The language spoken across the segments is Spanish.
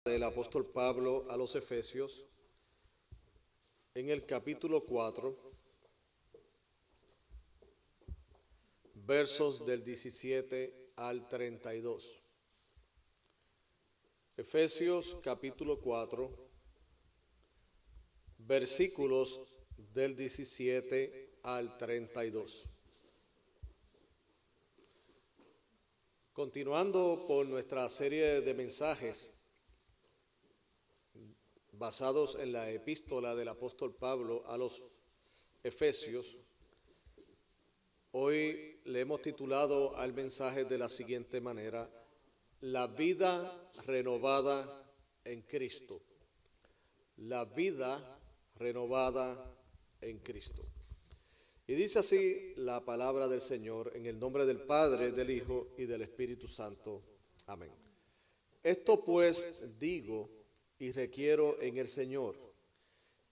Del apóstol Pablo a los Efesios, en el capítulo 4, versos del 17 al 32. Efesios capítulo 4, versículos del 17 al 32. Continuando por nuestra serie de mensajes basados en la epístola del apóstol Pablo a los Efesios, hoy le hemos titulado al mensaje de la siguiente manera: la vida renovada en Cristo. La vida renovada en Cristo. Y dice así la palabra del Señor, en el nombre del Padre, del Hijo y del Espíritu Santo. Amén. Esto pues digo y requiero en el Señor,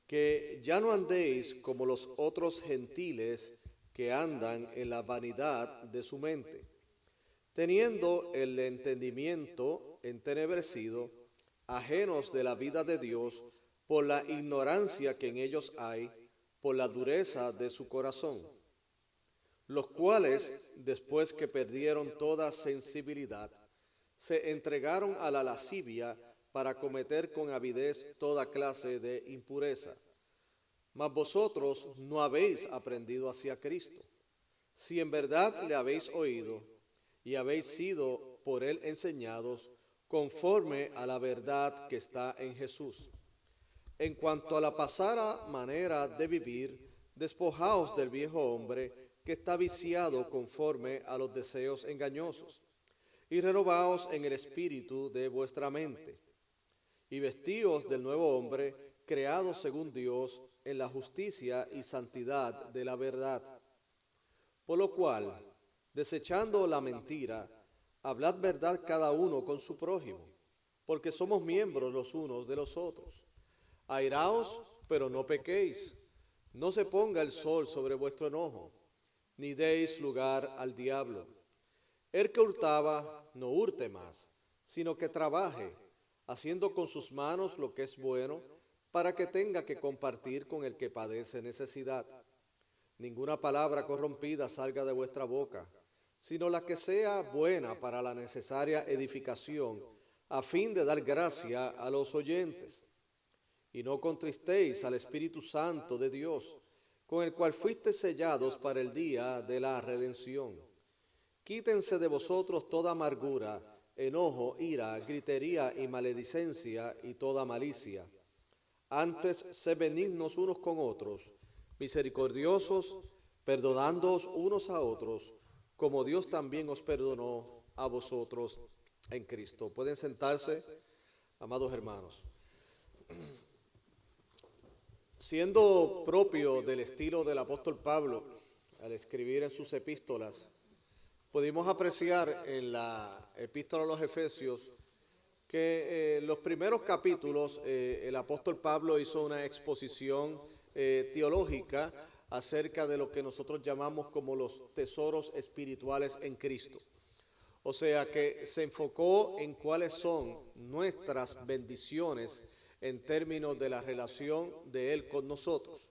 que ya no andéis como los otros gentiles que andan en la vanidad de su mente, teniendo el entendimiento entenebrecido, ajenos de la vida de Dios, por la ignorancia que en ellos hay, por la dureza de su corazón, los cuales, después que perdieron toda sensibilidad, se entregaron a la lascivia para cometer con avidez toda clase de impureza. Mas vosotros no habéis aprendido hacia Cristo, si en verdad le habéis oído y habéis sido por él enseñados conforme a la verdad que está en Jesús. En cuanto a la pasada manera de vivir, despojaos del viejo hombre que está viciado conforme a los deseos engañosos, y renovaos en el espíritu de vuestra mente, y vestíos del nuevo hombre, creado según Dios, en la justicia y santidad de la verdad. Por lo cual, desechando la mentira, hablad verdad cada uno con su prójimo, porque somos miembros los unos de los otros. Airaos, pero no pequéis. No se ponga el sol sobre vuestro enojo, ni deis lugar al diablo. El que hurtaba, no hurte más, sino que trabaje, haciendo con sus manos lo que es bueno, para que tenga que compartir con el que padece necesidad. Ninguna palabra corrompida salga de vuestra boca, sino la que sea buena para la necesaria edificación, a fin de dar gracia a los oyentes. Y no contristéis al Espíritu Santo de Dios, con el cual fuisteis sellados para el día de la redención. Quítense de vosotros toda amargura, enojo, ira, gritería y maledicencia y toda malicia. Antes, sed benignos unos con otros, misericordiosos, perdonándoos unos a otros, como Dios también os perdonó a vosotros en Cristo. Pueden sentarse, amados hermanos. Siendo propio del estilo del apóstol Pablo al escribir en sus epístolas, pudimos apreciar en la epístola a los Efesios que los primeros capítulos el apóstol Pablo hizo una exposición teológica acerca de lo que nosotros llamamos como los tesoros espirituales en Cristo. O sea que se enfocó en cuáles son nuestras bendiciones en términos de la relación de Él con nosotros,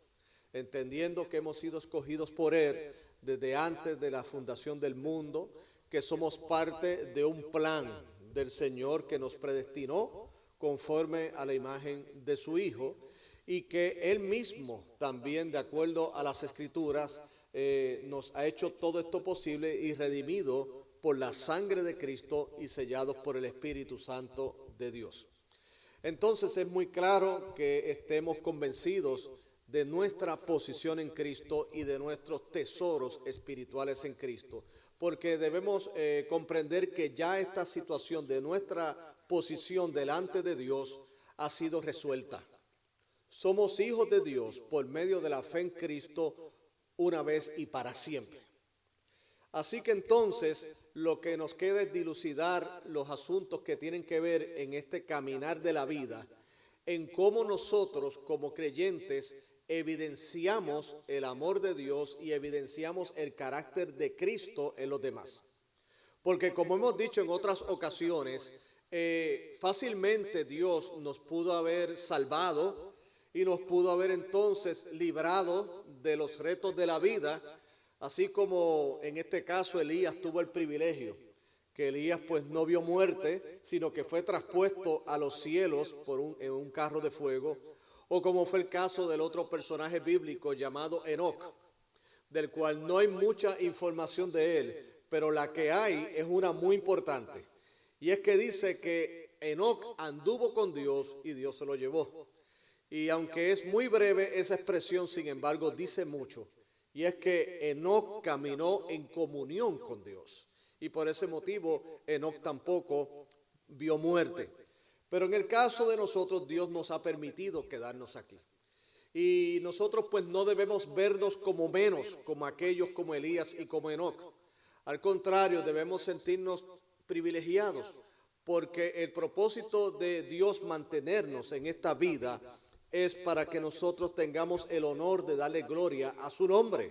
entendiendo que hemos sido escogidos por Él desde antes de la fundación del mundo, que somos parte de un plan del Señor que nos predestinó conforme a la imagen de su Hijo, y que Él mismo también, de acuerdo a las Escrituras, nos ha hecho todo esto posible y redimido por la sangre de Cristo y sellados por el Espíritu Santo de Dios. Entonces es muy claro que estemos convencidos de nuestra posición en Cristo y de nuestros tesoros espirituales en Cristo, porque debemos comprender que ya esta situación de nuestra posición delante de Dios ha sido resuelta. Somos hijos de Dios por medio de la fe en Cristo una vez y para siempre. Así que entonces lo que nos queda es dilucidar los asuntos que tienen que ver en este caminar de la vida, en cómo nosotros como creyentes evidenciamos el amor de Dios y evidenciamos el carácter de Cristo en los demás. Porque como hemos dicho en otras ocasiones, fácilmente Dios nos pudo haber salvado y nos pudo haber entonces librado de los retos de la vida, así como en este caso Elías tuvo el privilegio, que Elías pues no vio muerte, sino que fue traspuesto a los cielos en un carro de fuego, o como fue el caso del otro personaje bíblico llamado Enoc, del cual no hay mucha información de él, pero la que hay es una muy importante. Y es que dice que Enoc anduvo con Dios y Dios se lo llevó. Y aunque es muy breve esa expresión, sin embargo, dice mucho. Y es que Enoc caminó en comunión con Dios. Y por ese motivo, Enoc tampoco vio muerte. Pero en el caso de nosotros, Dios nos ha permitido quedarnos aquí. Y nosotros pues no debemos vernos como menos, como aquellos como Elías y como Enoc. Al contrario, debemos sentirnos privilegiados, porque el propósito de Dios mantenernos en esta vida es para que nosotros tengamos el honor de darle gloria a su nombre,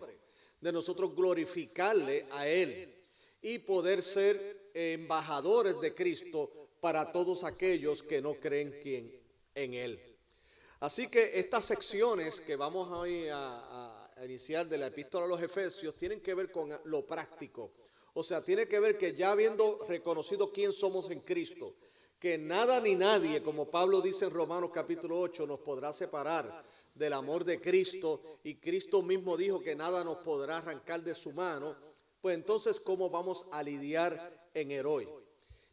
de nosotros glorificarle a Él y poder ser embajadores de Cristo para todos aquellos que no creen en Él. Así que estas secciones que vamos hoy a iniciar de la Epístola a los Efesios tienen que ver con lo práctico. O sea, tiene que ver que ya habiendo reconocido quién somos en Cristo, que nada ni nadie, como Pablo dice en Romanos capítulo 8, nos podrá separar del amor de Cristo, y Cristo mismo dijo que nada nos podrá arrancar de su mano, pues entonces, ¿cómo vamos a lidiar en el hoy?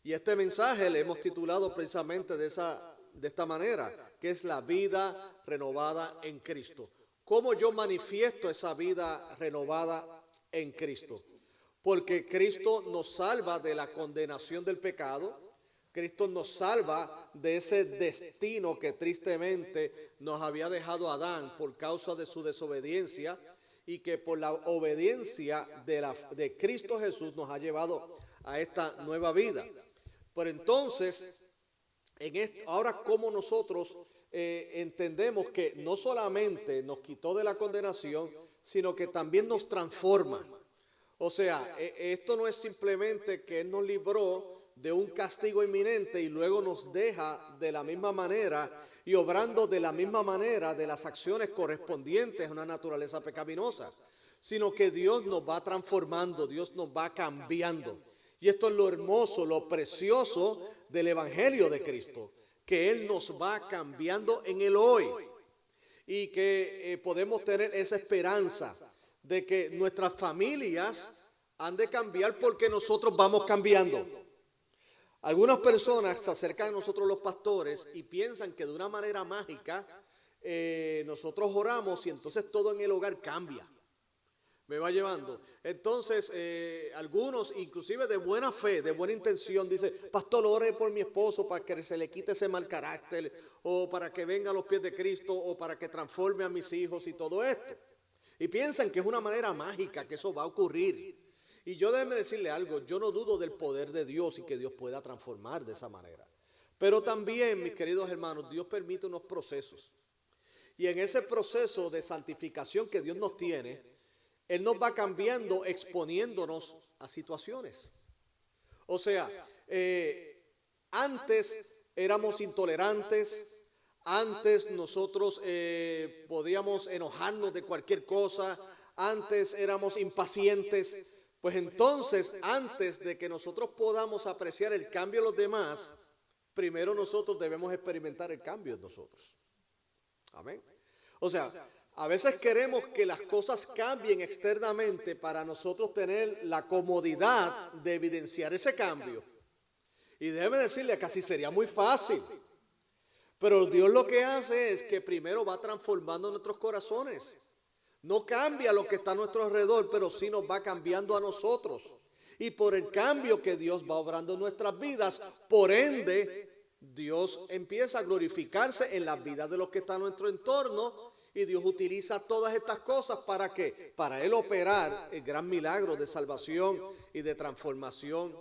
Y este mensaje le hemos titulado precisamente de esta manera, que es la vida renovada en Cristo. ¿Cómo yo manifiesto esa vida renovada en Cristo? Porque Cristo nos salva de la condenación del pecado. Cristo nos salva de ese destino que tristemente nos había dejado Adán por causa de su desobediencia, y que por la obediencia de Cristo Jesús nos ha llevado a esta nueva vida. Pero entonces, ahora como nosotros entendemos que no solamente nos quitó de la condenación, sino que también nos transforma. O sea, esto no es simplemente que Él nos libró de un castigo inminente y luego nos deja de la misma manera y obrando de la misma manera de las acciones correspondientes a una naturaleza pecaminosa, sino que Dios nos va transformando, Dios nos va cambiando. Y esto es lo hermoso, lo precioso del Evangelio de Cristo, que Él nos va cambiando en el hoy y que podemos tener esa esperanza de que nuestras familias han de cambiar porque nosotros vamos cambiando. Algunas personas se acercan a nosotros los pastores y piensan que de una manera mágica nosotros oramos y entonces todo en el hogar cambia. Me va llevando. Entonces, algunos, inclusive de buena fe, de buena intención, dicen: pastor, ore por mi esposo para que se le quite ese mal carácter, o para que venga a los pies de Cristo, o para que transforme a mis hijos y todo esto. Y piensan que es una manera mágica, que eso va a ocurrir. Y yo déjeme decirle algo, yo no dudo del poder de Dios y que Dios pueda transformar de esa manera. Pero también, mis queridos hermanos, Dios permite unos procesos. Y en ese proceso de santificación que Dios nos tiene, Él nos va cambiando, exponiéndonos a situaciones. O sea, antes éramos intolerantes, antes nosotros podíamos enojarnos de cualquier cosa, antes éramos impacientes. Pues entonces, antes de que nosotros podamos apreciar el cambio de los demás, primero nosotros debemos experimentar el cambio en nosotros. Amén. O sea, a veces queremos que las cosas cambien externamente para nosotros tener la comodidad de evidenciar ese cambio. Y déjeme decirle que así sería muy fácil. Pero Dios lo que hace es que primero va transformando nuestros corazones. No cambia lo que está a nuestro alrededor, pero sí nos va cambiando a nosotros. Y por el cambio que Dios va obrando en nuestras vidas, por ende, Dios empieza a glorificarse en las vidas de los que están a nuestro entorno. Y Dios utiliza todas estas cosas ¿para qué? Para Él operar el gran milagro de salvación y de transformación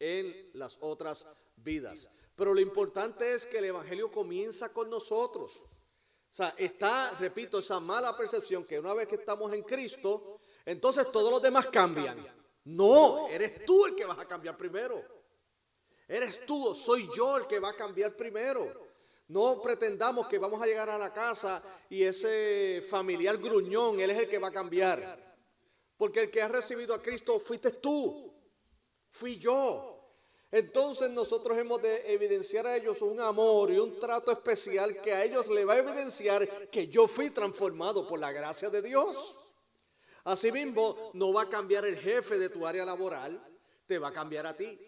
en las otras vidas. Pero lo importante es que el Evangelio comienza con nosotros. O sea, repito, esa mala percepción que una vez que estamos en Cristo, entonces todos los demás cambian. No, eres tú el que vas a cambiar primero. Eres tú o soy yo el que va a cambiar primero. No pretendamos que vamos a llegar a la casa y ese familiar gruñón, él es el que va a cambiar. Porque el que ha recibido a Cristo fuiste tú, fui yo. Entonces nosotros hemos de evidenciar a ellos un amor y un trato especial que a ellos le va a evidenciar que yo fui transformado por la gracia de Dios. Asimismo, no va a cambiar el jefe de tu área laboral, te va a cambiar a ti.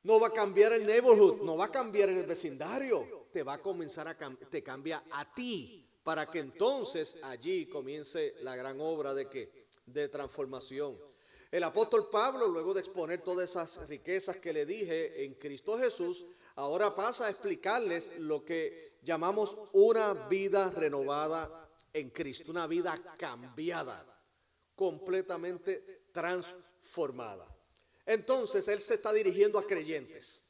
No va a cambiar el neighborhood, no va a cambiar el vecindario, te va a comenzar te cambia a ti, para que entonces allí comience la gran obra de transformación. El apóstol Pablo, luego de exponer todas esas riquezas que le dije en Cristo Jesús, ahora pasa a explicarles lo que llamamos una vida renovada en Cristo, una vida cambiada, completamente transformada. Entonces, él se está dirigiendo a creyentes.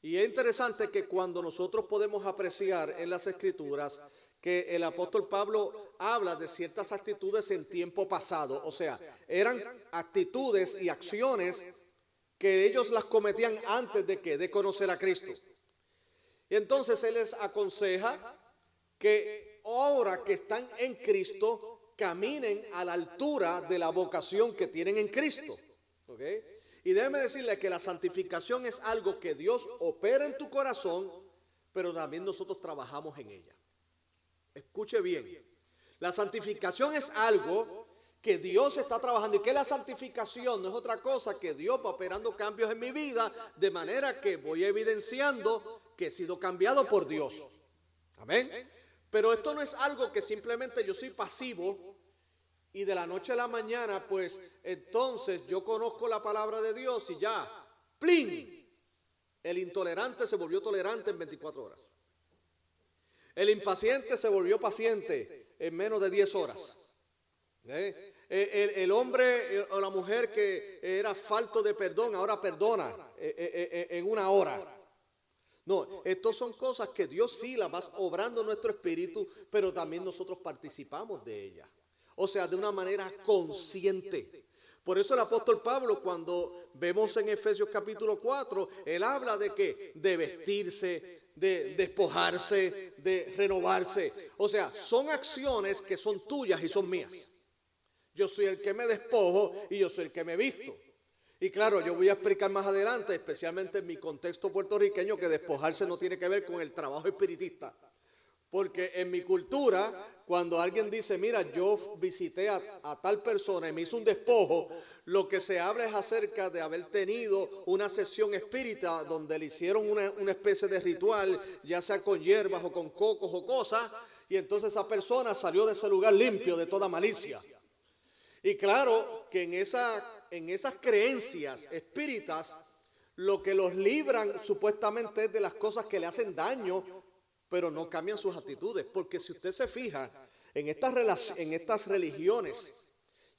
Y es interesante que cuando nosotros podemos apreciar en las Escrituras que el apóstol Pablo habla de ciertas actitudes en tiempo pasado, o sea, eran actitudes y acciones que ellos las cometían antes de conocer a Cristo. Y entonces él les aconseja que ahora que están en Cristo, caminen a la altura de la vocación que tienen en Cristo. ¿Okay? Y déjeme decirle que la santificación es algo que Dios opera en tu corazón, pero también nosotros trabajamos en ella. Escuche bien, la santificación es algo que Dios está trabajando, y que la santificación no es otra cosa que Dios va operando cambios en mi vida, de manera que voy evidenciando que he sido cambiado por Dios. Amén. Pero esto no es algo que simplemente yo soy pasivo y de la noche a la mañana, pues entonces yo conozco la palabra de Dios y ya, ¡plin! El intolerante se volvió tolerante en 24 horas. El impaciente se volvió paciente en menos de 10 horas. El hombre o la mujer que era falto de perdón, ahora perdona en una hora. No, estas son cosas que Dios sí las va obrando en nuestro espíritu, pero también nosotros participamos de ellas. O sea, de una manera consciente. Por eso el apóstol Pablo, cuando vemos en Efesios capítulo 4, él habla de que de vestirse, de despojarse, de renovarse. O sea, son acciones que son tuyas y son mías. Yo soy el que me despojo y yo soy el que me visto. Y claro, yo voy a explicar más adelante, especialmente en mi contexto puertorriqueño, que despojarse no tiene que ver con el trabajo espiritista. Porque en mi cultura, cuando alguien dice, mira, yo visité a tal persona y me hizo un despojo, lo que se habla es acerca de haber tenido una sesión espírita donde le hicieron una especie de ritual, ya sea con hierbas o con cocos o cosas, y entonces esa persona salió de ese lugar limpio de toda malicia. Y claro que en esas creencias espíritas, lo que los libran supuestamente es de las cosas que le hacen daño, pero no cambian sus actitudes. Porque si usted se fija en estas religiones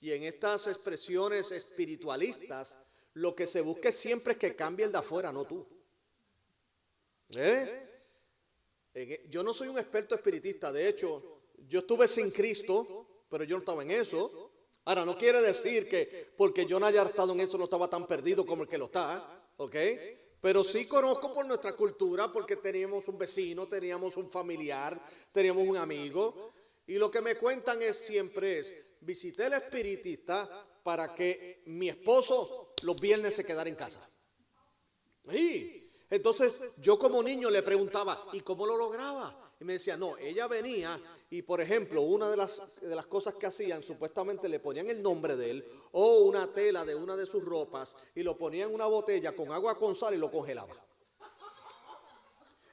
y en estas expresiones espiritualistas, lo que se busca siempre es que cambie el de afuera, no tú. Yo no soy un experto espiritista. De hecho, yo estuve sin Cristo, pero yo no estaba en eso. Ahora, no quiere decir que porque yo no haya estado en eso no estaba tan perdido como el que lo está, ¿ok? Pero sí conozco por nuestra cultura, porque teníamos un vecino, teníamos un familiar, teníamos un amigo, y lo que me cuentan siempre es, visité al espiritista para que mi esposo los viernes se quedara en casa. Sí. Entonces yo como niño le preguntaba, ¿y cómo lo lograba? Y me decía, no, ella venía y, por ejemplo, una de las cosas que hacían, supuestamente le ponían el nombre de él o una tela de una de sus ropas y lo ponían en una botella con agua con sal y lo congelaba.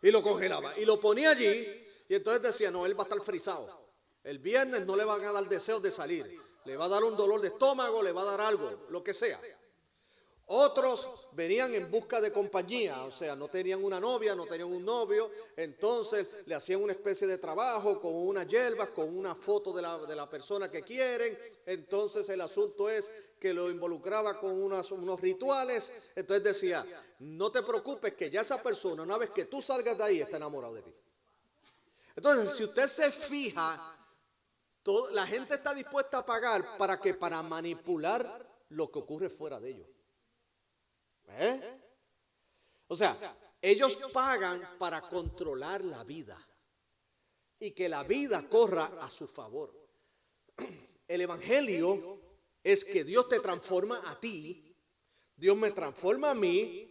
Y lo congelaba. Y lo ponía allí y entonces decía, no, él va a estar frisado. El viernes no le van a dar deseos de salir. Le va a dar un dolor de estómago, le va a dar algo, lo que sea. Otros venían en busca de compañía, o sea, no tenían una novia, no tenían un novio, entonces le hacían una especie de trabajo con unas hierbas, con una foto de la persona que quieren. Entonces el asunto es que lo involucraba con unos rituales. Entonces decía, no te preocupes que ya esa persona, una vez que tú salgas de ahí, está enamorado de ti. Entonces, si usted se fija, la gente está dispuesta a pagar para manipular lo que ocurre fuera de ellos. O sea, ellos pagan para controlar la vida y que la vida corra a su favor. El evangelio es que Dios te transforma a ti, Dios me transforma a mí,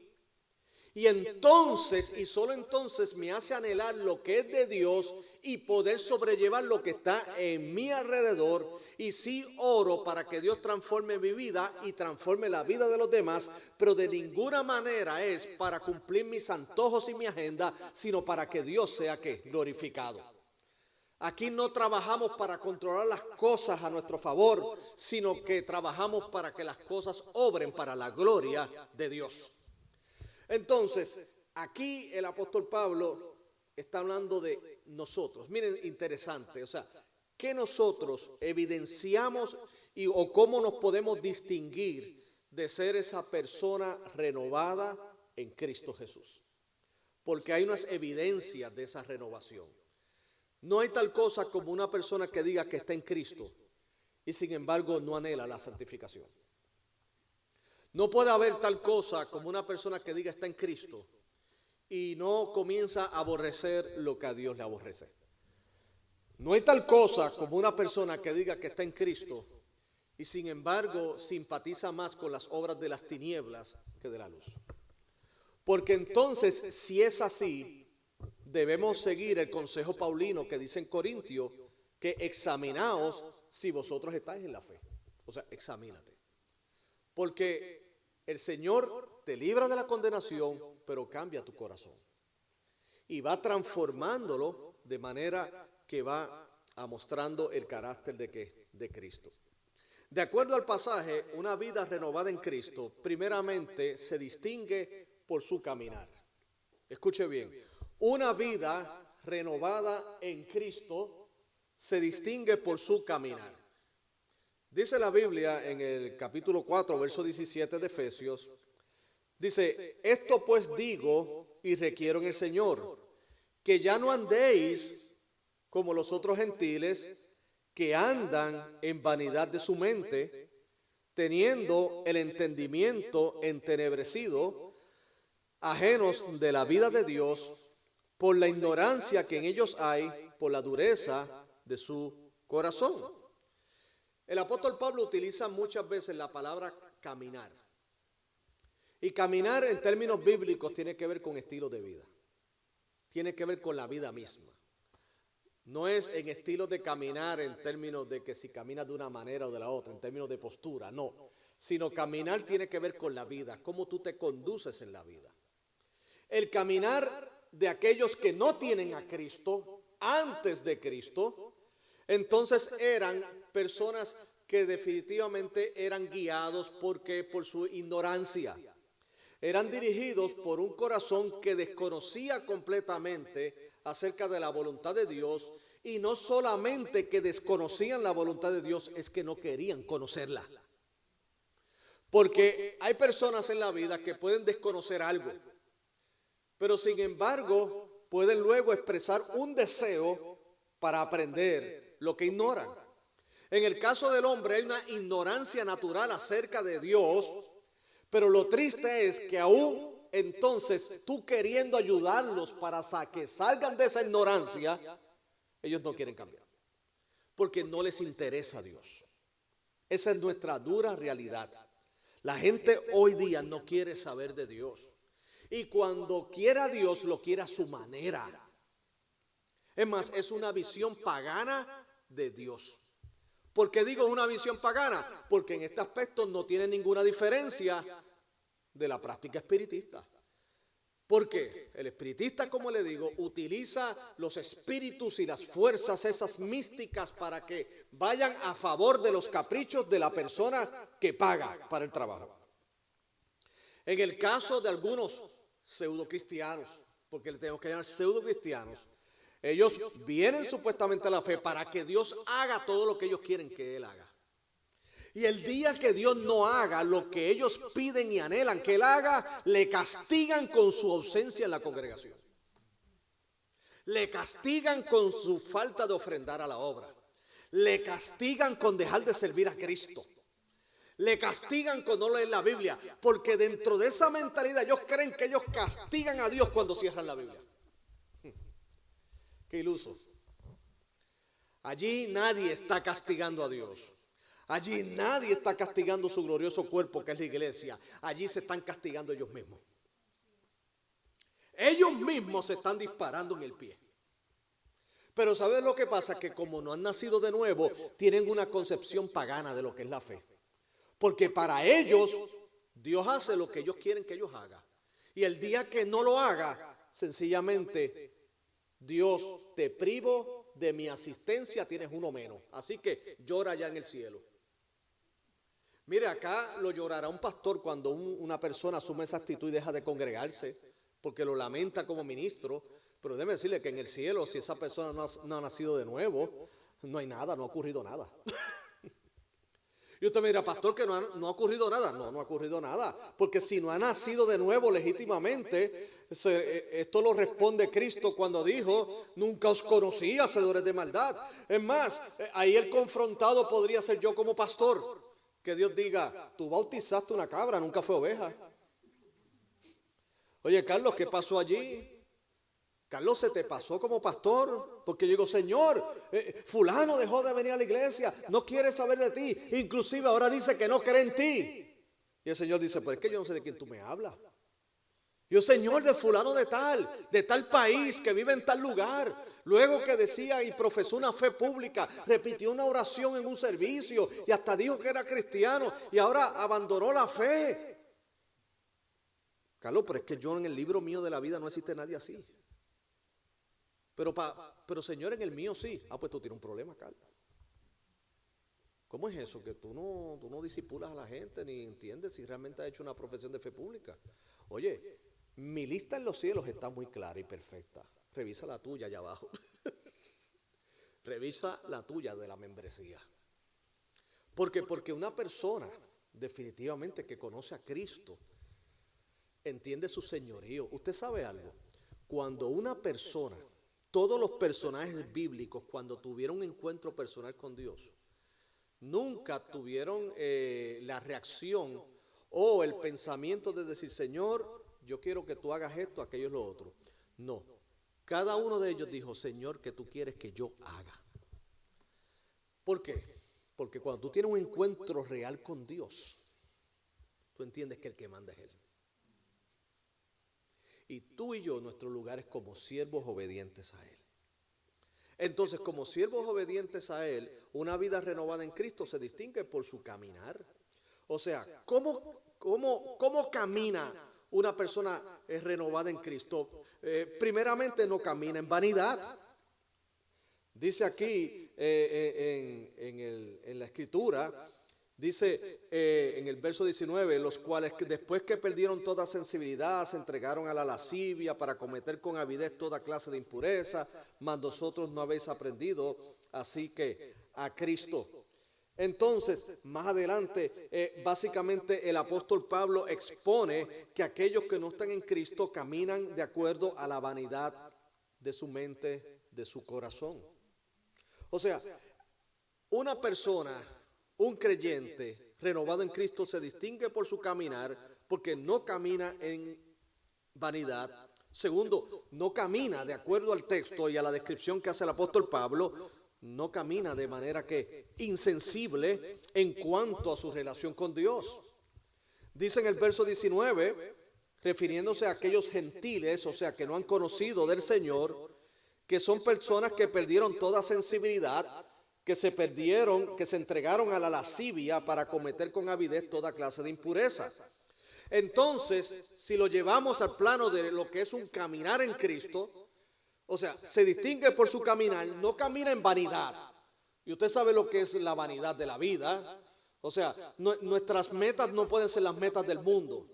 y entonces, y solo entonces me hace anhelar lo que es de Dios y poder sobrellevar lo que está en mi alrededor. Y sí oro para que Dios transforme mi vida y transforme la vida de los demás, pero de ninguna manera es para cumplir mis antojos y mi agenda, sino para que Dios sea ¿qué? Glorificado. Aquí no trabajamos para controlar las cosas a nuestro favor, sino que trabajamos para que las cosas obren para la gloria de Dios. Entonces, aquí el apóstol Pablo está hablando de nosotros. Miren, interesante, o sea, ¿qué nosotros evidenciamos o cómo nos podemos distinguir de ser esa persona renovada en Cristo Jesús? Porque hay unas evidencias de esa renovación. No hay tal cosa como una persona que diga que está en Cristo y sin embargo no anhela la santificación. No puede haber tal cosa como una persona que diga está en Cristo y no comienza a aborrecer lo que a Dios le aborrece. No hay tal cosa como una persona que diga que está en Cristo y sin embargo simpatiza más con las obras de las tinieblas que de la luz. Porque entonces, si es así, debemos seguir el consejo paulino que dice en Corintios que examinaos si vosotros estáis en la fe. O sea, examínate. Porque el Señor te libra de la condenación, pero cambia tu corazón. Y va transformándolo de manera que va mostrando el carácter de Cristo. De acuerdo al pasaje, una vida renovada en Cristo, primeramente se distingue por su caminar. Escuche bien, una vida renovada en Cristo se distingue por su caminar. Dice la Biblia en el capítulo 4, verso 17 de Efesios, dice, esto pues digo y requiero en el Señor, que ya no andéis como los otros gentiles que andan en vanidad de su mente, teniendo el entendimiento entenebrecido, ajenos de la vida de Dios, por la ignorancia que en ellos hay, por la dureza de su corazón. El apóstol Pablo utiliza muchas veces la palabra caminar. Y caminar en términos bíblicos tiene que ver con estilo de vida. Tiene que ver con la vida misma. No es en estilo de caminar en términos de que si caminas de una manera o de la otra, en términos de postura, no. Sino caminar tiene que ver con la vida, cómo tú te conduces en la vida. El caminar de aquellos que no tienen a Cristo, antes de Cristo, entonces eran personas que definitivamente eran guiados por su ignorancia. Eran dirigidos por un corazón que desconocía completamente acerca de la voluntad de Dios, y no solamente que desconocían la voluntad de Dios, es que no querían conocerla. Porque hay personas en la vida que pueden desconocer algo, pero sin embargo pueden luego expresar un deseo para aprender lo que ignoran. En el caso del hombre hay una ignorancia natural acerca de Dios, pero lo triste es que aún entonces tú queriendo ayudarlos para que salgan de esa ignorancia, ellos no quieren cambiar, porque no les interesa a Dios. Esa es nuestra dura realidad. La gente hoy día no quiere saber de Dios, y cuando quiere a Dios lo quiere a su manera. Es más, es una visión pagana de Dios. ¿Por qué digo una visión pagana? Porque en este aspecto no tiene ninguna diferencia de la práctica espiritista. Porque el espiritista, como le digo, utiliza los espíritus y las fuerzas esas místicas para que vayan a favor de los caprichos de la persona que paga para el trabajo. En el caso de algunos pseudocristianos, porque le tenemos que llamar pseudocristianos, ellos vienen supuestamente a la fe para que Dios haga todo lo que ellos quieren que Él haga. Y el día que Dios no haga lo que ellos piden y anhelan que Él haga, le castigan con su ausencia en la congregación. Le castigan con su falta de ofrendar a la obra. Le castigan con dejar de servir a Cristo. Le castigan cuando no leen la Biblia, porque dentro de esa mentalidad ellos creen que ellos castigan a Dios cuando cierran la Biblia. Qué ilusos. Allí nadie está castigando a Dios. Allí nadie está castigando su glorioso cuerpo que es la iglesia. Allí se están castigando ellos mismos. Ellos mismos se están disparando en el pie. Pero ¿sabes lo que pasa? Que como no han nacido de nuevo, tienen una concepción pagana de lo que es la fe. Porque para ellos, Dios hace lo que ellos quieren que ellos hagan. Y el día que no lo haga, sencillamente, Dios, te privo de mi asistencia, tienes uno menos. Así que llora allá en el cielo. Mire, acá lo llorará un pastor cuando una persona asume esa actitud y deja de congregarse, porque lo lamenta como ministro. Pero déjeme decirle que en el cielo, si esa persona no ha nacido de nuevo, no hay nada, no ha ocurrido nada. Y usted me dirá, pastor, que no ha ocurrido nada. No ha ocurrido nada. Porque si no ha nacido de nuevo legítimamente, esto lo responde Cristo cuando dijo, nunca os conocí, hacedores de maldad. Es más, ahí el confrontado podría ser yo como pastor. Que Dios diga, tú bautizaste una cabra, nunca fue oveja. Oye, Carlos, ¿qué pasó allí? Carlos, ¿se te pasó como pastor? Porque yo digo, Señor, fulano dejó de venir a la iglesia, no quiere saber de ti, inclusive ahora dice que no cree en ti. Y el Señor dice, pues es que yo no sé de quién tú me hablas. Yo, Señor, de fulano de tal país, que vive en tal lugar. Luego que decía y profesó una fe pública, repitió una oración en un servicio y hasta dijo que era cristiano y ahora abandonó la fe. Carlos, pero es que yo en el libro mío de la vida no existe nadie así. Pero Señor, en el mío sí. Ah, pues tú tienes un problema, Carlos. ¿Cómo es eso? Que tú no disipulas a la gente ni entiendes si realmente has hecho una profesión de fe pública. Oye, mi lista en los cielos está muy clara y perfecta. Revisa la tuya allá abajo. Revisa la tuya de la membresía. Porque una persona definitivamente que conoce a Cristo entiende su señorío. Usted sabe algo. Cuando una persona, todos los personajes bíblicos, cuando tuvieron un encuentro personal con Dios, nunca tuvieron la reacción o el pensamiento de decir, Señor, yo quiero que tú hagas esto, aquello y lo otro. No, cada uno de ellos dijo, Señor, ¿qué tú quieres que yo haga? ¿Por qué? Porque cuando tú tienes un encuentro real con Dios, tú entiendes que el que manda es Él. Y tú y yo, nuestro lugar es como siervos obedientes a Él. Entonces, como siervos obedientes a Él, una vida renovada en Cristo se distingue por su caminar. O sea, ¿cómo camina una persona renovada en Cristo? Primeramente, no camina en vanidad. Dice aquí en la Escritura, dice en el verso 19, los cuales después que perdieron toda sensibilidad se entregaron a la lascivia para cometer con avidez toda clase de impureza, mas vosotros no habéis aprendido así que a Cristo. Entonces, más adelante, básicamente el apóstol Pablo expone que aquellos que no están en Cristo caminan de acuerdo a la vanidad de su mente, de su corazón. O sea, una persona, un creyente renovado en Cristo se distingue por su caminar porque no camina en vanidad. Segundo, no camina de acuerdo al texto y a la descripción que hace el apóstol Pablo, no camina de manera que insensible en cuanto a su relación con Dios. Dice en el verso 19, refiriéndose a aquellos gentiles, o sea, que no han conocido del Señor, que son personas que perdieron toda sensibilidad, que se entregaron a la lascivia para cometer con avidez toda clase de impureza. Entonces, si lo llevamos al plano de lo que es un caminar en Cristo, o sea, se distingue por su caminar, no camina en vanidad. Y usted sabe lo que es la vanidad de la vida. O sea, nuestras metas no pueden ser las metas del mundo.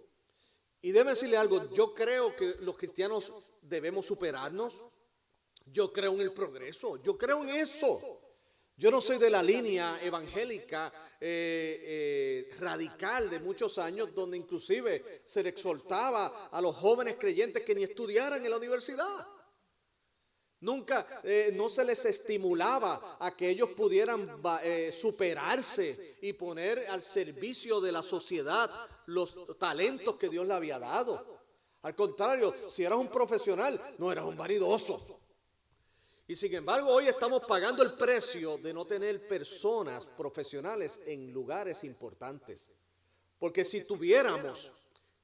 Y déjeme decirle algo, yo creo que los cristianos debemos superarnos. Yo creo en el progreso, yo creo en eso. Yo no soy de la línea evangélica radical de muchos años, donde inclusive se le exhortaba a los jóvenes creyentes que ni estudiaran en la universidad. Nunca, no se les estimulaba a que ellos pudieran superarse y poner al servicio de la sociedad los talentos que Dios le había dado. Al contrario, si eras un profesional, no eras un vanidoso. Y sin embargo, hoy estamos pagando el precio de no tener personas profesionales en lugares importantes. Porque si tuviéramos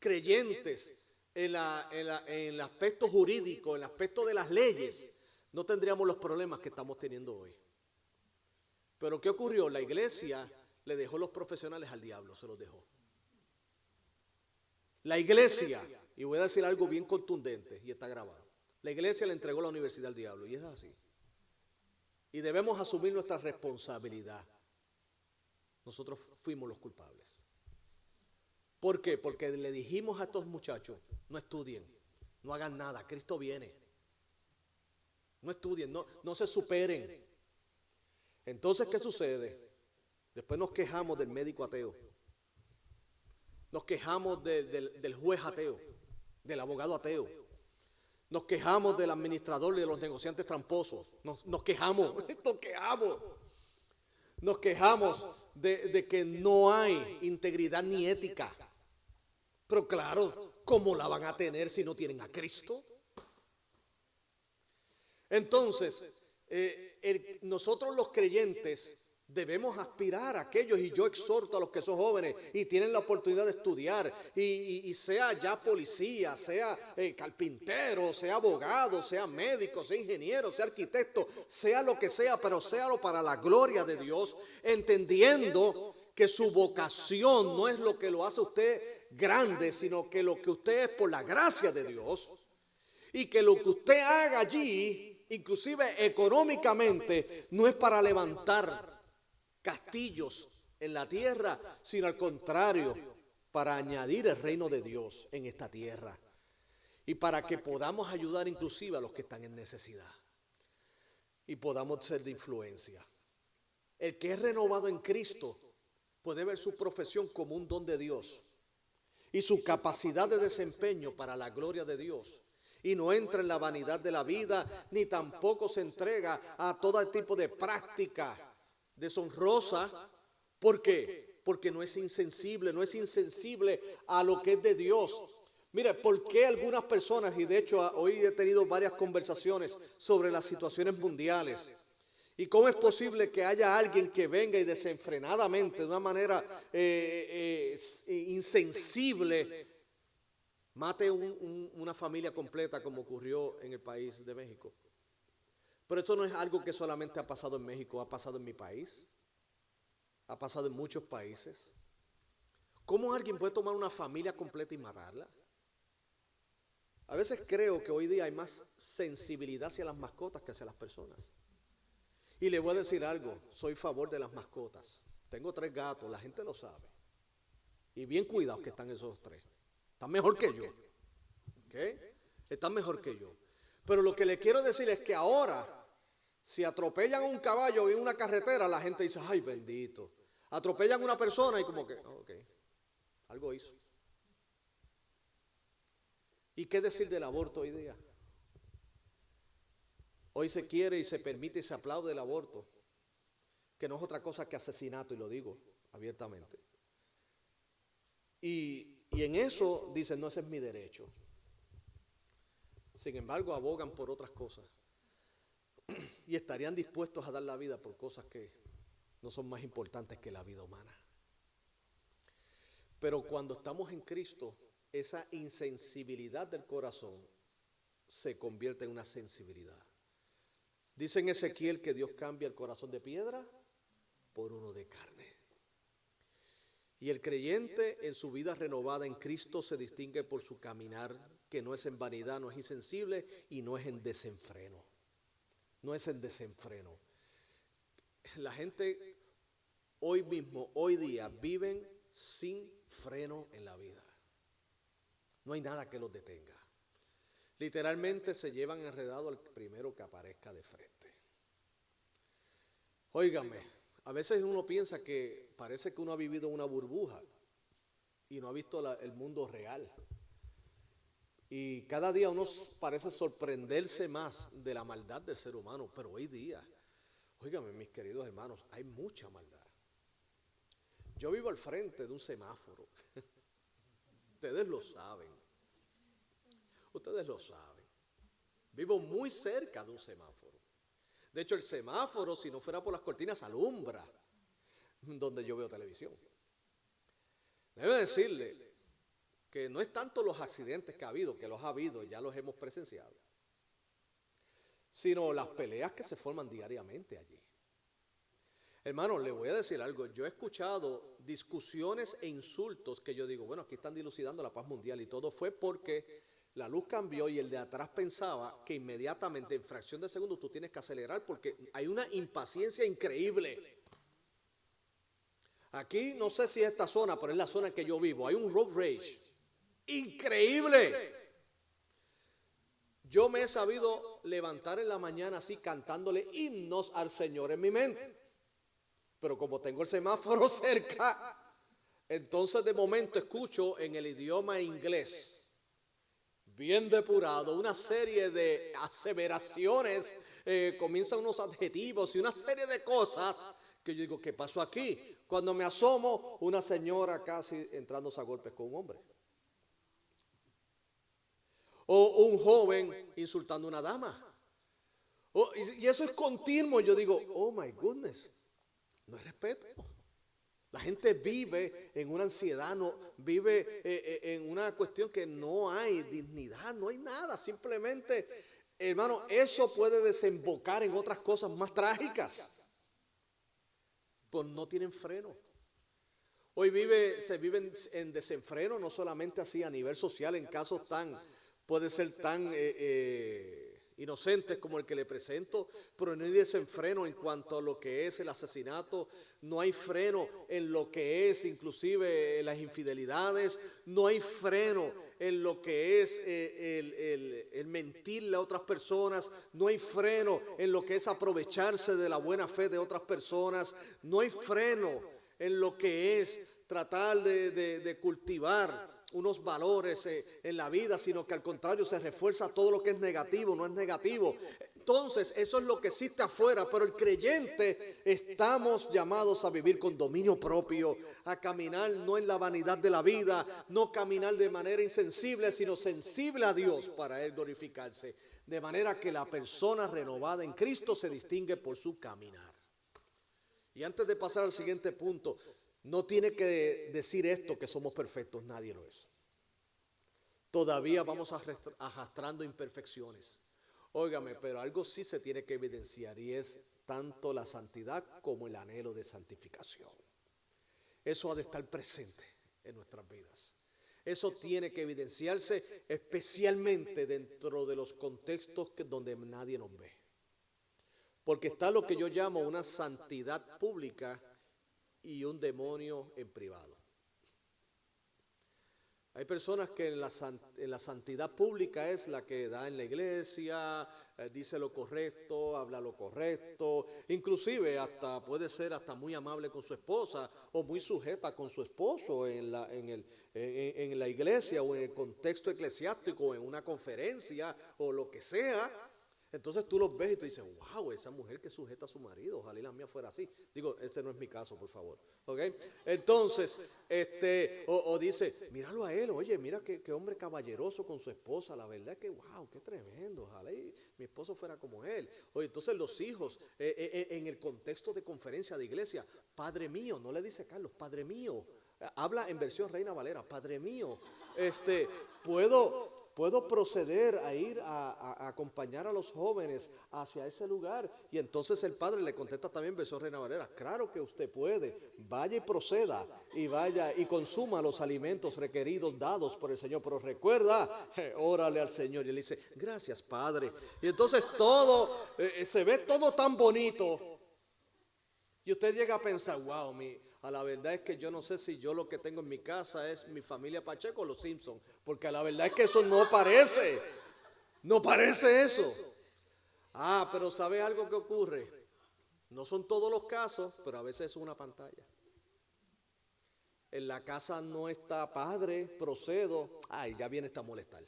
creyentes en el aspecto jurídico, en el aspecto de las leyes, no tendríamos los problemas que estamos teniendo hoy. Pero ¿qué ocurrió? La iglesia le dejó los profesionales al diablo, se los dejó. La iglesia, y voy a decir algo bien contundente, y está grabado, la iglesia le entregó la universidad al diablo, y es así. Y debemos asumir nuestra responsabilidad. Nosotros fuimos los culpables. ¿Por qué? Porque le dijimos a estos muchachos, no estudien, no hagan nada, Cristo viene. No estudien, no se superen. Entonces, ¿qué sucede? Después nos quejamos del médico ateo. Nos quejamos del juez ateo, del abogado ateo. Nos quejamos del administrador y de los negociantes tramposos. Nos quejamos, Nos quejamos de que no hay integridad ni ética. Pero claro, ¿cómo la van a tener si no tienen a Cristo? Entonces, nosotros los creyentes debemos aspirar a aquellos, y yo exhorto a los que son jóvenes y tienen la oportunidad de estudiar, y sea ya policía, sea carpintero, sea abogado, sea médico, sea ingeniero, sea arquitecto, sea lo que sea, pero séalo para la gloria de Dios, entendiendo que su vocación no es lo que lo hace usted grande, sino que lo que usted es por la gracia de Dios, y que lo que usted haga allí, inclusive económicamente, no es para levantar castillos en la tierra, sino al contrario, para añadir el reino de Dios en esta tierra, y para que podamos ayudar inclusive a los que están en necesidad y podamos ser de influencia. El que es renovado en Cristo puede ver su profesión como un don de Dios y su capacidad de desempeño para la gloria de Dios. Y no entra en la vanidad de la vida, ni tampoco se entrega a todo tipo de práctica deshonrosa. ¿Por qué? Porque no es insensible a lo que es de Dios. Mire, ¿por qué algunas personas, y de hecho hoy he tenido varias conversaciones sobre las situaciones mundiales, y cómo es posible que haya alguien que venga y desenfrenadamente, de una manera insensible, mate una familia completa, como ocurrió en el país de México? Pero esto no es algo que solamente ha pasado en México, ha pasado en mi país, ha pasado en muchos países. ¿Cómo alguien puede tomar una familia completa y matarla? A veces creo que hoy día hay más sensibilidad hacia las mascotas que hacia las personas. Y le voy a decir algo, soy a favor de las mascotas. Tengo 3 gatos, la gente lo sabe. Y bien cuidados que están esos 3. Están mejor que yo. ¿Okay? Están mejor que yo. Pero lo que le quiero decir es que ahora, si atropellan a un caballo en una carretera, la gente dice, ay, bendito. Atropellan a una persona y como que, ok, algo hizo. ¿Y qué decir del aborto hoy día? Hoy se quiere y se permite y se aplaude el aborto, que no es otra cosa que asesinato, y lo digo abiertamente. Y en eso dicen, no, ese es mi derecho. Sin embargo, abogan por otras cosas. Y estarían dispuestos a dar la vida por cosas que no son más importantes que la vida humana. Pero cuando estamos en Cristo, esa insensibilidad del corazón se convierte en una sensibilidad. Dice en Ezequiel que Dios cambia el corazón de piedra por uno de carne. Y el creyente en su vida renovada en Cristo se distingue por su caminar, que no es en vanidad, no es insensible y no es en desenfreno. No es en desenfreno. La gente hoy mismo, hoy día, viven sin freno en la vida. No hay nada que los detenga. Literalmente se llevan enredado al primero que aparezca de frente. Óigame, a veces uno piensa que parece que uno ha vivido una burbuja y no ha visto el mundo real. Y cada día uno parece sorprenderse más de la maldad del ser humano, pero hoy día, óigame mis queridos hermanos, hay mucha maldad. Yo vivo al frente de un semáforo, ustedes lo saben, vivo muy cerca de un semáforo. De hecho, el semáforo, si no fuera por las cortinas, alumbra donde yo veo televisión. Debo decirle que no es tanto los accidentes que ha habido, que los ha habido, ya los hemos presenciado, sino las peleas que se forman diariamente allí. Hermano, le voy a decir algo, yo he escuchado discusiones e insultos que yo digo, bueno, aquí están dilucidando la paz mundial y todo fue porque la luz cambió y el de atrás pensaba que inmediatamente en fracción de segundo tú tienes que acelerar porque hay una impaciencia increíble. Aquí no sé si es esta zona, pero es la zona en que yo vivo, hay un road rage increíble. Yo me he sabido levantar en la mañana así cantándole himnos al Señor en mi mente. Pero como tengo el semáforo cerca, entonces de momento escucho en el idioma inglés, bien depurado, una serie de aseveraciones, comienzan unos adjetivos y una serie de cosas que yo digo, ¿qué pasó aquí? Cuando me asomo, una señora casi entrándose a golpes con un hombre. O un joven insultando a una dama. Y eso es continuo. Yo digo, oh my goodness. No hay respeto. La gente vive en una ansiedad, vive en una cuestión que no hay dignidad, no hay nada. Simplemente, hermano, eso puede desembocar en otras cosas más trágicas. Pues no tienen freno. Hoy se vive en desenfreno, no solamente así a nivel social, en casos puede ser tan inocentes como el que le presento, pero no hay desenfreno en cuanto a lo que es el asesinato, no hay freno en lo que es inclusive las infidelidades, no hay freno en lo que es el mentirle a otras personas, no hay freno en lo que es aprovecharse de la buena fe de otras personas, no hay freno en lo que es tratar de cultivar unos valores en la vida, sino que al contrario se refuerza todo lo que es negativo, no es negativo. Entonces, eso es lo que existe afuera, pero el creyente estamos llamados a vivir con dominio propio, a caminar no en la vanidad de la vida, no caminar de manera insensible, sino sensible a Dios para Él glorificarse. De manera que la persona renovada en Cristo se distingue por su caminar. Y antes de pasar al siguiente punto, no tiene que decir esto que somos perfectos, nadie lo es. Todavía vamos arrastrando imperfecciones. Óigame, pero algo sí se tiene que evidenciar y es tanto la santidad como el anhelo de santificación. Eso ha de estar presente en nuestras vidas. Eso tiene que evidenciarse especialmente dentro de los contextos donde nadie nos ve. Porque está lo que yo llamo una santidad pública y un demonio en privado. Hay personas que en la santidad pública es la que da en la iglesia, dice lo correcto, habla lo correcto, inclusive hasta puede ser hasta muy amable con su esposa o muy sujeta con su esposo en la iglesia o en el contexto eclesiástico, en una conferencia o lo que sea. Entonces tú los ves y tú dices, wow, esa mujer que sujeta a su marido, ojalá y la mía fuera así. Digo, ese no es mi caso, por favor. ¿Okay? Entonces, o dice, míralo a él, oye, mira qué hombre caballeroso con su esposa. La verdad es que, wow, qué tremendo, ojalá y mi esposo fuera como él. Oye, entonces los hijos, en el contexto de conferencia de iglesia, Padre mío, no le dice Carlos, Padre mío. Habla en versión Reina Valera, Padre mío, puedo proceder a ir a acompañar a los jóvenes hacia ese lugar. Y entonces el padre le contesta también en versión Reina Valera, claro que usted puede, vaya y proceda y vaya y consuma los alimentos requeridos dados por el Señor. Pero recuerda, órale al Señor. Y él dice, gracias Padre. Y entonces todo, se ve todo tan bonito. Y usted llega a pensar, wow, a la verdad es que yo no sé si yo lo que tengo en mi casa es mi familia Pacheco o los Simpson, porque a la verdad es que eso no parece eso. Pero ¿sabe algo que ocurre? No son todos los casos, pero a veces es una pantalla. En la casa no está padre, procedo, ya viene esta molestar.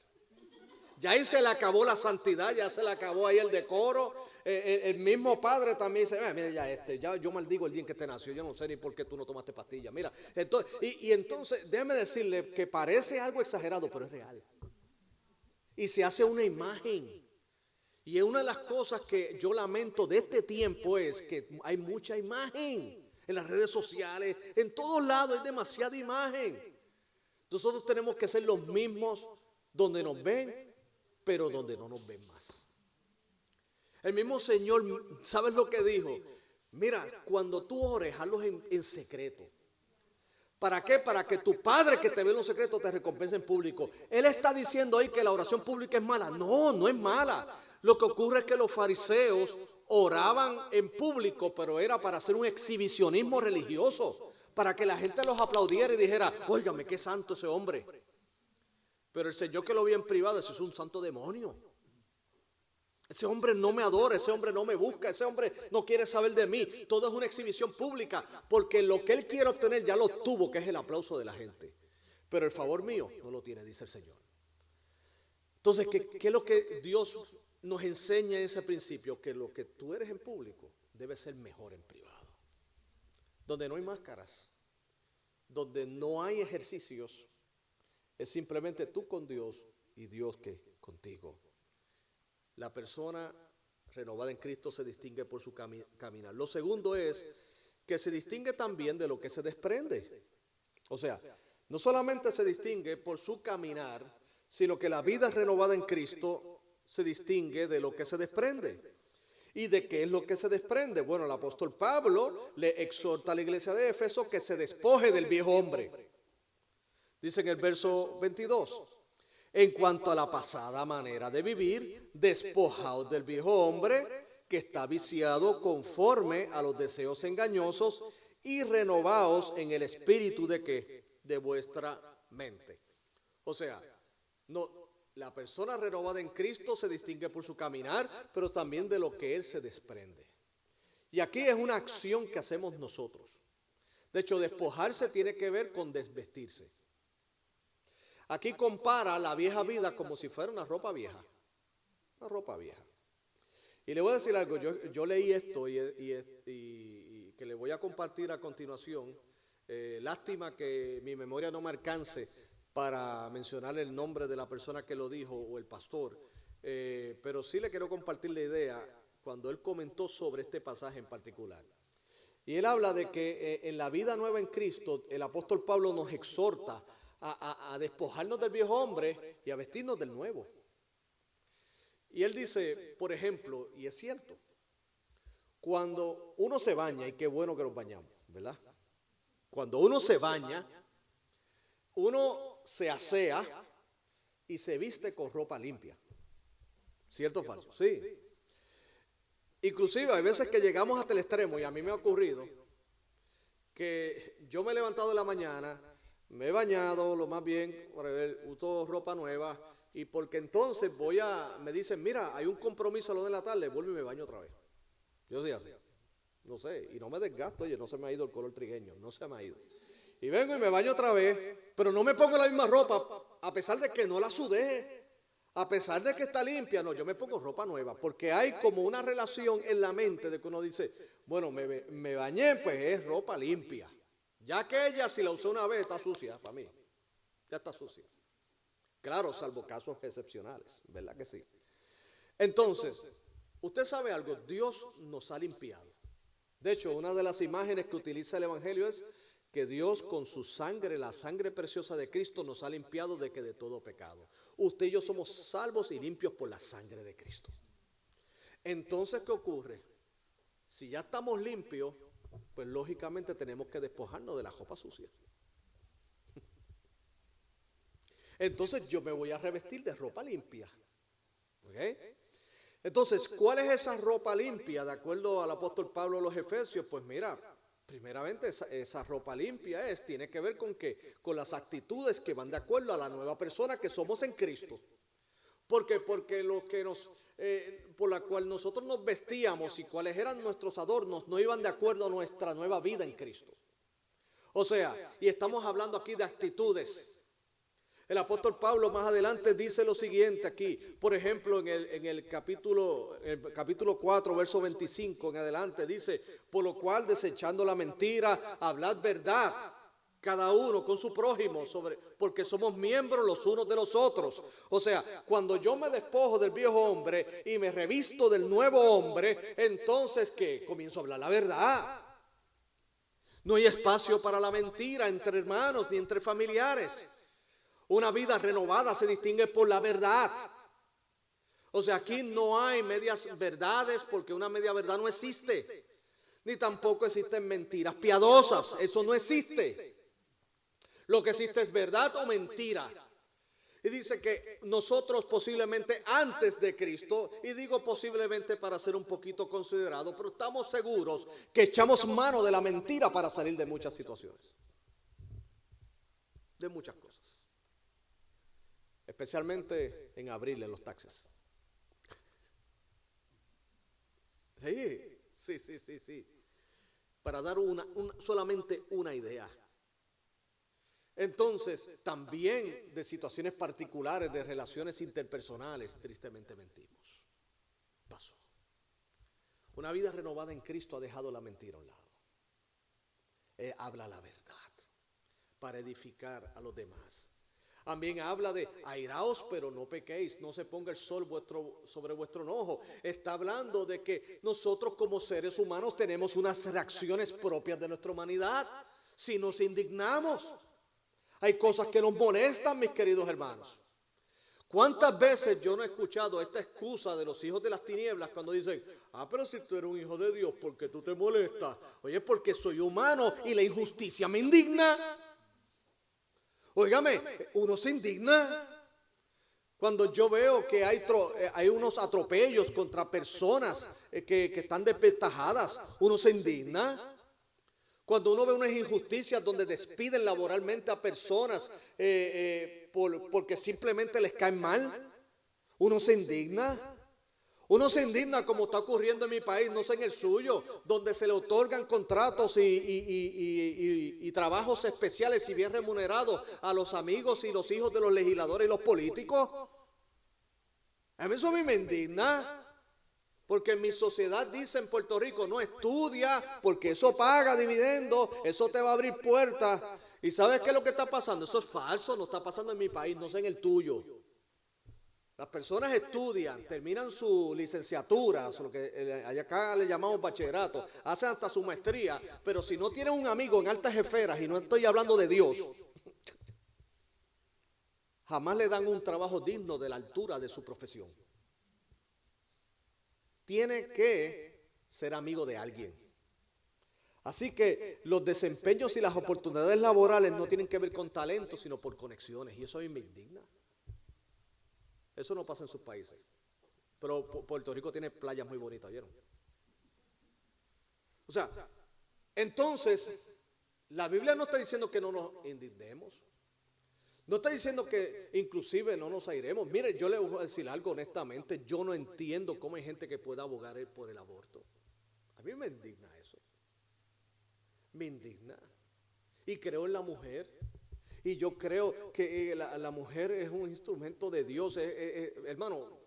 Ya ahí se le acabó la santidad, ya se le acabó ahí el decoro. El mismo padre también dice, mira ya yo maldigo el día en que te nació, yo no sé ni por qué tú no tomaste pastillas. Mira, entonces, y entonces déjeme decirle que parece algo exagerado, pero es real. Y se hace una imagen. Y es una de las cosas que yo lamento de este tiempo es que hay mucha imagen en las redes sociales, en todos lados hay demasiada imagen. Nosotros tenemos que ser los mismos donde nos ven, pero donde no nos ven más. El mismo Señor, ¿sabes lo que dijo? Mira, cuando tú ores, hazlo en secreto. ¿Para qué? Para que tu Padre que te ve en los secretos te recompense en público. Él está diciendo ahí que la oración pública es mala. No, no es mala. Lo que ocurre es que los fariseos oraban en público, pero era para hacer un exhibicionismo religioso, para que la gente los aplaudiera y dijera, óigame, qué santo ese hombre. Pero el Señor que lo vio en privado, ese es un santo demonio. Ese hombre no me adora, ese hombre no me busca, ese hombre no quiere saber de mí. Todo es una exhibición pública, porque lo que él quiere obtener ya lo obtuvo, que es el aplauso de la gente. Pero el favor mío no lo tiene, dice el Señor. Entonces, ¿qué es lo que Dios nos enseña en ese principio? Que lo que tú eres en público debe ser mejor en privado. Donde no hay máscaras, donde no hay ejercicios, es simplemente tú con Dios y Dios que contigo. La persona renovada en Cristo se distingue por su caminar. Lo segundo es que se distingue también de lo que se desprende. O sea, no solamente se distingue por su caminar, sino que la vida renovada en Cristo se distingue de lo que se desprende. ¿Y de qué es lo que se desprende? Bueno, el apóstol Pablo le exhorta a la iglesia de Éfeso que se despoje del viejo hombre. Dice en el verso 22. En cuanto a la pasada manera de vivir, despojaos del viejo hombre que está viciado conforme a los deseos engañosos y renovaos en el espíritu de ¿qué? De vuestra mente. O sea, no, la persona renovada en Cristo se distingue por su caminar, pero también de lo que Él se desprende. Y aquí es una acción que hacemos nosotros. De hecho, despojarse tiene que ver con desvestirse. Aquí compara la vieja vida como si fuera una ropa vieja. Una ropa vieja. Y le voy a decir algo, yo leí esto y que le voy a compartir a continuación. Lástima que mi memoria no me alcance para mencionar el nombre de la persona que lo dijo o el pastor. Pero sí le quiero compartir la idea cuando él comentó sobre este pasaje en particular. Y él habla de que en la vida nueva en Cristo, el apóstol Pablo nos exhorta a despojarnos del viejo hombre y a vestirnos del nuevo. Y él dice, por ejemplo, y es cierto, cuando uno se baña, y qué bueno que nos bañamos, ¿verdad? Cuando uno se baña, uno se asea y se viste con ropa limpia. ¿Cierto o falso? Sí. Inclusive hay veces que llegamos hasta el extremo, y a mí me ha ocurrido, que yo me he levantado de la mañana, me he bañado, lo más bien, uso ropa nueva, y porque entonces me dicen, mira, hay un compromiso a lo de la tarde, vuelvo y me baño otra vez. Yo soy así, no sé, y no me desgasto, oye, no se me ha ido el color trigueño, no se me ha ido. Y vengo y me baño otra vez, pero no me pongo la misma ropa, a pesar de que no la sudé, a pesar de que está limpia, no, yo me pongo ropa nueva, porque hay como una relación en la mente de que uno dice, bueno, me bañé, pues es ropa limpia. Ya que ella, si la usó una vez, está sucia para mí. Ya está sucia. Claro, salvo casos excepcionales, ¿verdad que sí? Entonces, usted sabe algo, Dios nos ha limpiado. De hecho, una de las imágenes que utiliza el Evangelio es que Dios con su sangre, la sangre preciosa de Cristo, nos ha limpiado de todo pecado. Usted y yo somos salvos y limpios por la sangre de Cristo. Entonces, ¿qué ocurre? Si ya estamos limpios, pues lógicamente tenemos que despojarnos de la ropa sucia. Entonces yo me voy a revestir de ropa limpia. ¿Okay? Entonces, ¿cuál es esa ropa limpia? De acuerdo al apóstol Pablo a los Efesios, pues mira, primeramente esa ropa limpia tiene que ver con ¿qué? Con las actitudes que van de acuerdo a la nueva persona que somos en Cristo. Porque lo que por la cual nosotros nos vestíamos y cuáles eran nuestros adornos no iban de acuerdo a nuestra nueva vida en Cristo. O sea, y estamos hablando aquí de actitudes. El apóstol Pablo más adelante dice lo siguiente aquí, por ejemplo, en el capítulo 4, verso 25 en adelante, dice, por lo cual desechando la mentira, hablad verdad, cada uno con su prójimo, porque somos miembros los unos de los otros. O sea, cuando yo me despojo del viejo hombre y me revisto del nuevo hombre, entonces, ¿qué? Comienzo a hablar la verdad. No hay espacio para la mentira entre hermanos ni entre familiares. Una vida renovada se distingue por la verdad. O sea, aquí no hay medias verdades porque una media verdad no existe. Ni tampoco existen mentiras piadosas. Eso no existe. Lo que existe es verdad o mentira. Y dice que nosotros posiblemente antes de Cristo, y digo posiblemente para ser un poquito considerado, pero estamos seguros que echamos mano de la mentira para salir de muchas situaciones. De muchas cosas. Especialmente en abril en los taxis. Sí. Para dar solamente una idea. Entonces, también de situaciones particulares, de relaciones interpersonales, tristemente mentimos. Pasó. Una vida renovada en Cristo ha dejado la mentira a un lado. Habla la verdad para edificar a los demás. También habla de airaos, pero no pequéis, no se ponga el sol sobre vuestro enojo. Está hablando de que nosotros como seres humanos tenemos unas reacciones propias de nuestra humanidad. Si nos indignamos, hay cosas que nos molestan, mis queridos hermanos. ¿Cuántas veces yo no he escuchado esta excusa de los hijos de las tinieblas cuando dicen, pero si tú eres un hijo de Dios, ¿por qué tú te molestas? Oye, porque soy humano y la injusticia me indigna. Óigame, uno se indigna cuando yo veo que hay unos atropellos contra personas que están desventajadas. Uno se indigna. Cuando uno ve unas injusticias donde despiden laboralmente a personas porque simplemente les caen mal, uno se indigna. Uno se indigna como está ocurriendo en mi país, no sé en el suyo, donde se le otorgan contratos y trabajos especiales y bien remunerados a los amigos y los hijos de los legisladores y los políticos. Eso a mí me indigna. Porque en mi sociedad dice en Puerto Rico, no estudia, porque eso paga dividendos, eso te va a abrir puertas. ¿Y sabes qué es lo que está pasando? Eso es falso, no está pasando en mi país, no sé en el tuyo. Las personas estudian, terminan su licenciatura, lo que acá le llamamos bachillerato, hacen hasta su maestría, pero si no tienen un amigo en altas esferas, y no estoy hablando de Dios, jamás le dan un trabajo digno de la altura de su profesión. Tiene que ser amigo de alguien. Así que los desempeños y las oportunidades laborales no tienen que ver con talento, sino por conexiones. Y eso a mí me indigna. Eso no pasa en sus países. Pero Puerto Rico tiene playas muy bonitas, ¿vieron? O sea, entonces, la Biblia no está diciendo que no nos indignemos. No está diciendo que inclusive no nos airemos. Mire, yo le voy a decir algo honestamente. Yo no entiendo cómo hay gente que pueda abogar por el aborto. A mí me indigna eso. Me indigna. Y creo en la mujer. Y yo creo que la mujer es un instrumento de Dios. Hermano,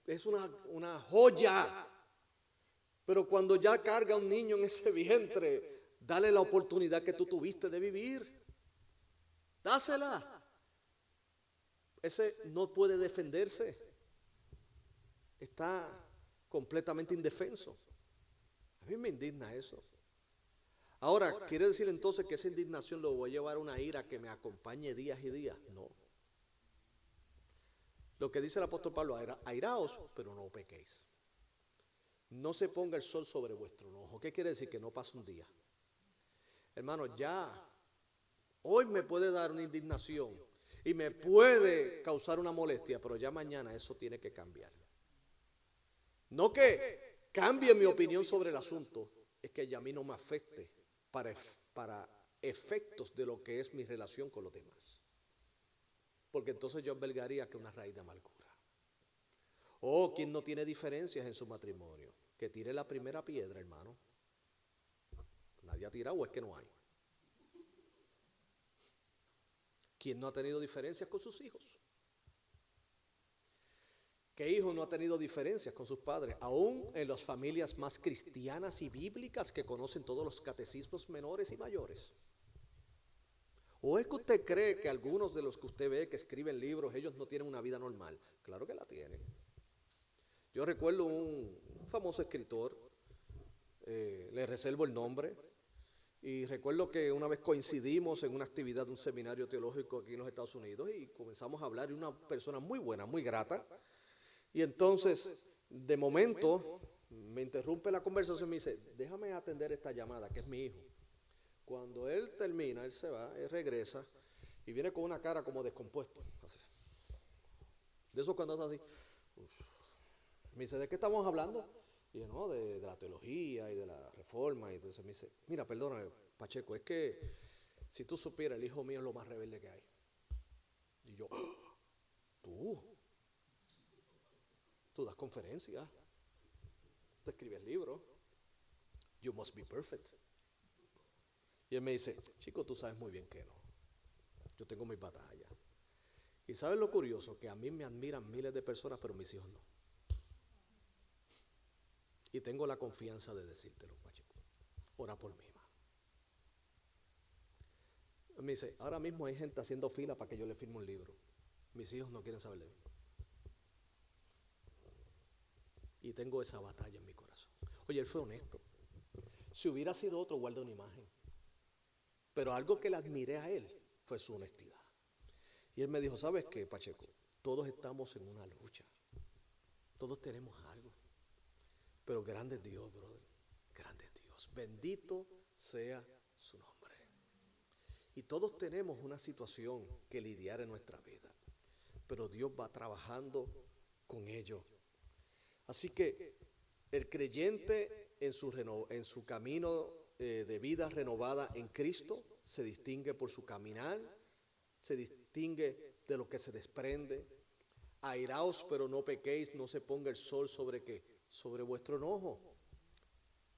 es una joya. Pero cuando ya carga un niño en ese vientre, dale la oportunidad que tú tuviste de vivir. Dásela. Ese no puede defenderse. Está completamente indefenso. A mí me indigna eso. Ahora, ¿quiere decir entonces que esa indignación lo voy a llevar a una ira que me acompañe días y días? No. Lo que dice el apóstol Pablo, airaos, pero no pequéis. No se ponga el sol sobre vuestro enojo. ¿Qué quiere decir? Que no pase un día. Hermano, ya hoy me puede dar una indignación y me puede causar una molestia, pero ya mañana eso tiene que cambiar. No que cambie mi opinión sobre el asunto, es que ya a mí no me afecte para efectos de lo que es mi relación con los demás. Porque entonces yo albergaría que una raíz de amargura. Quien no tiene diferencias en su matrimonio, que tire la primera piedra, hermano. Nadie ha tirado, o es que no hay. ¿Quién no ha tenido diferencias con sus hijos? ¿Qué hijo no ha tenido diferencias con sus padres? Aún en las familias más cristianas y bíblicas que conocen todos los catecismos menores y mayores. ¿O es que usted cree que algunos de los que usted ve que escriben libros, ellos no tienen una vida normal? Claro que la tienen. Yo recuerdo un famoso escritor, le reservo el nombre, y recuerdo que una vez coincidimos en una actividad de un seminario teológico aquí en los Estados Unidos y comenzamos a hablar, y una persona muy buena, muy grata. Y entonces, de momento, me interrumpe la conversación y me dice, déjame atender esta llamada, que es mi hijo. Cuando él termina, él se va, él regresa y viene con una cara como descompuesto. Así. De eso cuando hace así. Me dice, ¿de qué estamos hablando? Y yo, no, de la teología y de la reforma. Y entonces me dice, mira, perdóname, Pacheco, es que si tú supieras, el hijo mío es lo más rebelde que hay. Y yo, tú das conferencias, tú escribes libros, you must be perfect. Y él me dice, chico, tú sabes muy bien que no, yo tengo mis batallas. Y sabes lo curioso, que a mí me admiran miles de personas, pero mis hijos no. Y tengo la confianza de decírtelo, Pacheco, ora por mí, ma. Él me dice, ahora mismo hay gente haciendo fila para que yo le firme un libro, mis hijos no quieren saber de mí. Y tengo esa batalla en mi corazón. Oye, él fue honesto. Si hubiera sido otro, guarda una imagen. Pero algo que le admiré a él fue su honestidad. Y él me dijo, ¿sabes qué, Pacheco? Todos estamos en una lucha. Todos tenemos algo. Pero grande es Dios, brother. Grande es Dios. Bendito sea su nombre. Y todos tenemos una situación que lidiar en nuestra vida. Pero Dios va trabajando con ello. Así que el creyente en su camino de vida renovada en Cristo se distingue por su caminar, se distingue de lo que se desprende. Airaos, pero no pequéis, no se ponga el sol sobre qué, sobre vuestro enojo.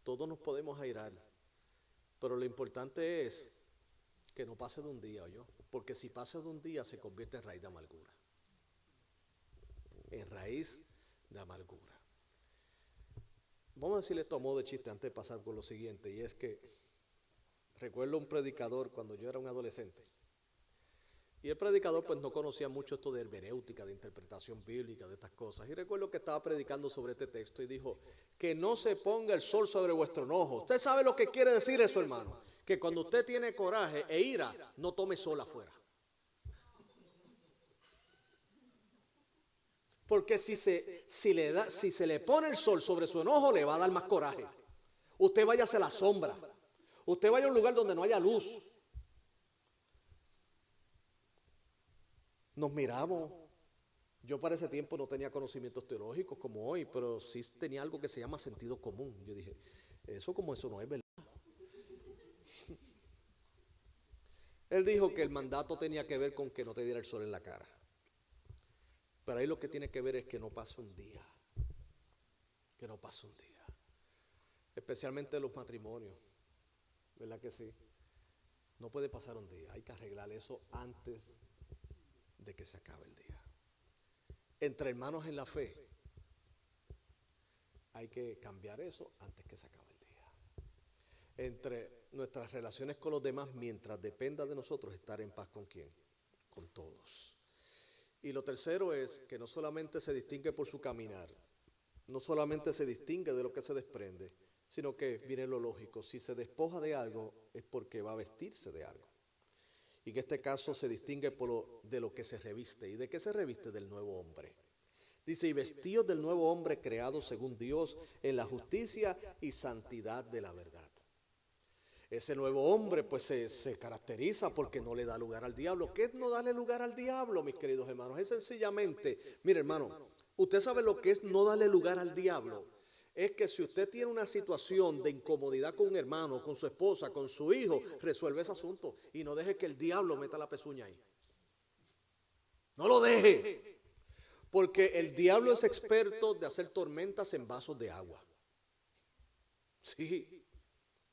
Todos nos podemos airar, pero lo importante es que no pase de un día, ¿oyó? Porque si pasa de un día se convierte en raíz de amargura. En raíz de amargura. Vamos a decirle esto a modo de chiste antes de pasar por lo siguiente, y es que recuerdo un predicador cuando yo era un adolescente, y el predicador pues no conocía mucho esto de hermenéutica, de interpretación bíblica, de estas cosas, y recuerdo que estaba predicando sobre este texto y dijo, que no se ponga el sol sobre vuestro enojo. ¿Usted sabe lo que quiere decir eso, hermano? Que cuando usted tiene coraje e ira, no tome sol afuera. Porque si se le pone el sol sobre su enojo, le va a dar más coraje. Usted vaya hacia la sombra. Usted vaya a un lugar donde no haya luz. Nos miramos. Yo para ese tiempo no tenía conocimientos teológicos como hoy, pero sí tenía algo que se llama sentido común. Yo dije, eso no es verdad. Él dijo que el mandato tenía que ver con que no te diera el sol en la cara. Pero ahí lo que tiene que ver es que no pase un día. Que no pase un día. Especialmente los matrimonios. ¿Verdad que sí? No puede pasar un día. Hay que arreglar eso antes de que se acabe el día. Entre hermanos en la fe, hay que cambiar eso antes que se acabe el día. Entre nuestras relaciones con los demás, mientras dependa de nosotros, estar en paz ¿con quién? Con todos. Y lo tercero es que no solamente se distingue por su caminar, no solamente se distingue de lo que se desprende, sino que viene lo lógico, si se despoja de algo es porque va a vestirse de algo. Y en este caso se distingue de lo que se reviste. ¿Y de qué se reviste? Del nuevo hombre. Dice, y vestidos del nuevo hombre creado según Dios en la justicia y santidad de la verdad. Ese nuevo hombre pues se caracteriza porque no le da lugar al diablo. ¿Qué es no darle lugar al diablo, mis queridos hermanos? Es sencillamente, mire hermano, usted sabe lo que es no darle lugar al diablo. Es que si usted tiene una situación de incomodidad con un hermano, con su esposa, con su hijo, resuelve ese asunto y no deje que el diablo meta la pezuña ahí. No lo deje, porque el diablo es experto de hacer tormentas en vasos de agua. Sí.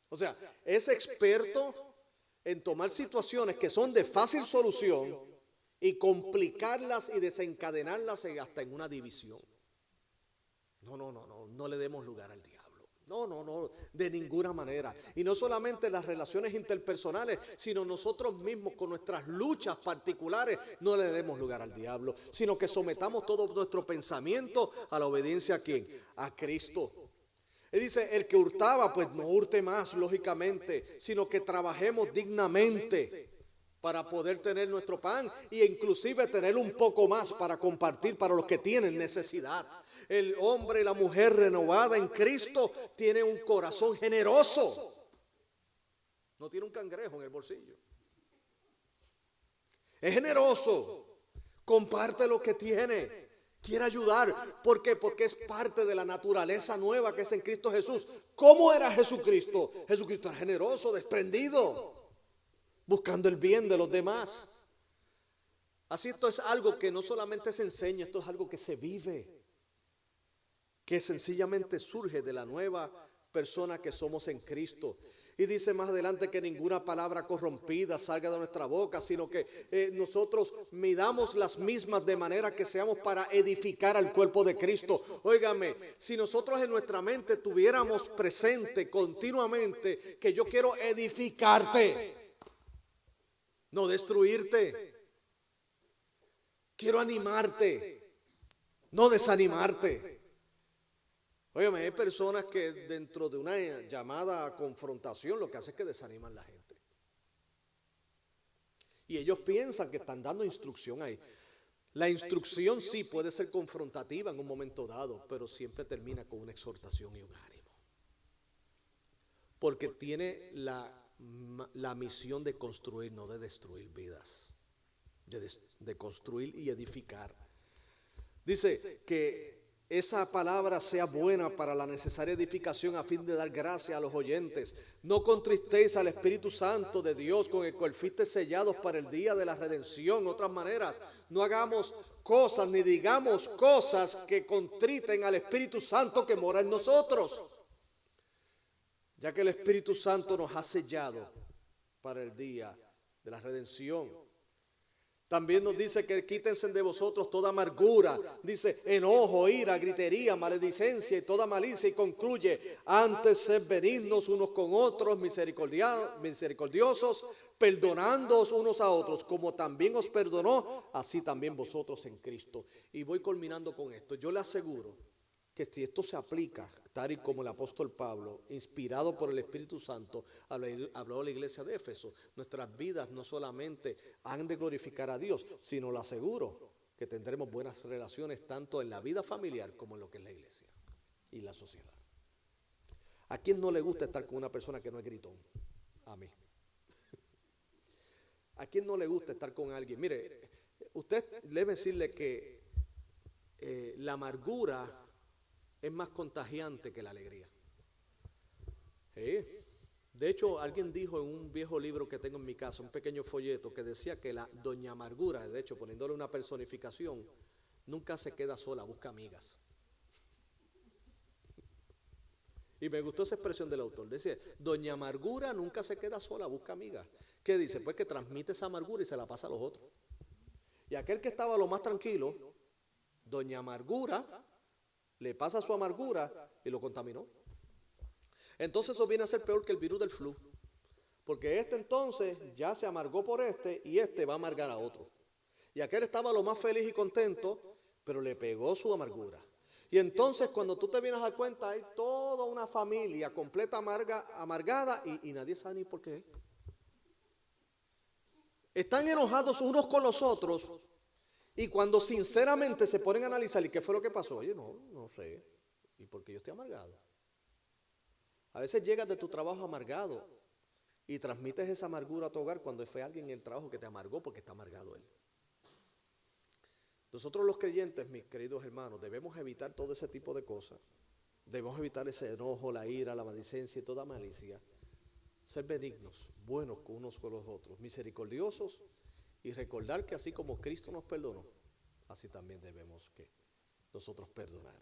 O sea, es experto en tomar situaciones que son de fácil solución y complicarlas y desencadenarlas hasta en una división. No le demos lugar al diablo. No, de ninguna manera. Y no solamente las relaciones interpersonales, sino nosotros mismos con nuestras luchas particulares, no le demos lugar al diablo, sino que sometamos todo nuestro pensamiento a la obediencia ¿a quién? A Cristo. Él dice, el que hurtaba, pues no hurte más, lógicamente, sino que trabajemos dignamente para poder tener nuestro pan e inclusive tener un poco más para compartir para los que tienen necesidad. El hombre y la mujer renovada en Cristo tiene un corazón generoso. No tiene un cangrejo en el bolsillo. Es generoso. Comparte lo que tiene. Quiere ayudar. ¿Por qué? Porque es parte de la naturaleza nueva que es en Cristo Jesús. ¿Cómo era Jesucristo? Jesucristo era generoso, desprendido, buscando el bien de los demás. Así esto es algo que no solamente se enseña, esto es algo que se vive, que sencillamente surge de la nueva persona que somos en Cristo. Y dice más adelante que ninguna palabra corrompida salga de nuestra boca, sino que nosotros midamos las mismas de manera que seamos para edificar al cuerpo de Cristo. Óigame, si nosotros en nuestra mente tuviéramos presente continuamente que yo quiero edificarte, no destruirte, quiero animarte, no desanimarte. Óyeme, hay personas que dentro de una llamada confrontación lo que hace es que desaniman a la gente. Y ellos piensan que están dando instrucción ahí. La instrucción sí puede ser confrontativa en un momento dado, pero siempre termina con una exhortación y un ánimo. Porque tiene la misión de construir, no de destruir vidas. De construir y edificar. Dice que esa palabra sea buena para la necesaria edificación a fin de dar gracia a los oyentes. No contristéis al Espíritu Santo de Dios con el cual fuiste sellados para el día de la redención. Otras maneras, no hagamos cosas ni digamos cosas que contriten al Espíritu Santo que mora en nosotros. Ya que el Espíritu Santo nos ha sellado para el día de la redención. También nos dice que quítense de vosotros toda amargura, dice enojo, ira, gritería, maledicencia y toda malicia, y concluye, antes sed benignos unos con otros, misericordiosos, perdonándoos unos a otros, como también os perdonó, así también vosotros en Cristo. Y voy culminando con esto. Yo le aseguro que si esto se aplica, tal y como el apóstol Pablo, inspirado por el Espíritu Santo, habló a la iglesia de Éfeso, nuestras vidas no solamente han de glorificar a Dios, sino le aseguro que tendremos buenas relaciones tanto en la vida familiar como en lo que es la iglesia y la sociedad. ¿A quién no le gusta estar con una persona que no es gritón? A mí. ¿A quién no le gusta estar con alguien? Mire, usted debe decirle que la amargura es más contagiante que la alegría. De hecho, alguien dijo en un viejo libro que tengo en mi casa, un pequeño folleto, que decía que la doña amargura, de hecho, poniéndole una personificación, nunca se queda sola, busca amigas. Y me gustó esa expresión del autor. Decía, doña amargura nunca se queda sola, busca amigas. ¿Qué dice? Pues que transmite esa amargura y se la pasa a los otros. Y aquel que estaba lo más tranquilo, doña amargura, le pasa su amargura y lo contaminó. Entonces eso viene a ser peor que el virus del flu. Porque entonces ya se amargó por y va a amargar a otro. Y aquel estaba lo más feliz y contento, pero le pegó su amargura. Y entonces cuando tú te vienes a dar cuenta, hay toda una familia completa amargada y nadie sabe ni por qué. Están enojados unos con los otros. Y cuando sinceramente se ponen a analizar, ¿y qué fue lo que pasó? Oye, no sé. ¿Y por qué yo estoy amargado? A veces llegas de tu trabajo amargado y transmites esa amargura a tu hogar cuando fue alguien en el trabajo que te amargó porque está amargado él. Nosotros los creyentes, mis queridos hermanos, debemos evitar todo ese tipo de cosas. Debemos evitar ese enojo, la ira, la maldicencia y toda malicia. Ser benignos, buenos unos con los otros, misericordiosos. Y recordar que así como Cristo nos perdonó, así también debemos que nosotros perdonar.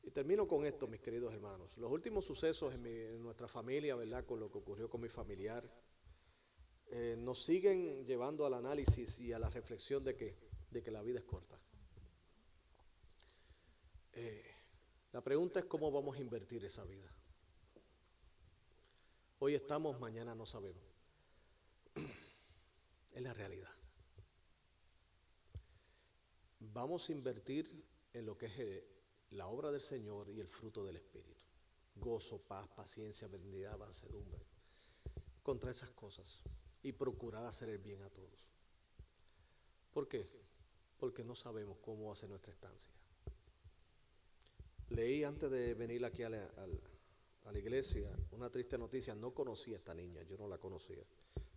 Y termino con esto, mis queridos hermanos. Los últimos sucesos en nuestra familia, ¿verdad? Con lo que ocurrió con mi familiar. nos siguen llevando al análisis y a la reflexión de que la vida es corta. La pregunta es cómo vamos a invertir esa vida. Hoy estamos, mañana no sabemos. Es la realidad. Vamos a invertir en lo que es la obra del Señor y el fruto del Espíritu. Gozo, paz, paciencia, benignidad, mansedumbre. Contra esas cosas. Y procurar hacer el bien a todos. ¿Por qué? Porque no sabemos cómo va a ser nuestra estancia. Leí antes de venir aquí a la iglesia una triste noticia. No conocía a esta niña, yo no la conocía.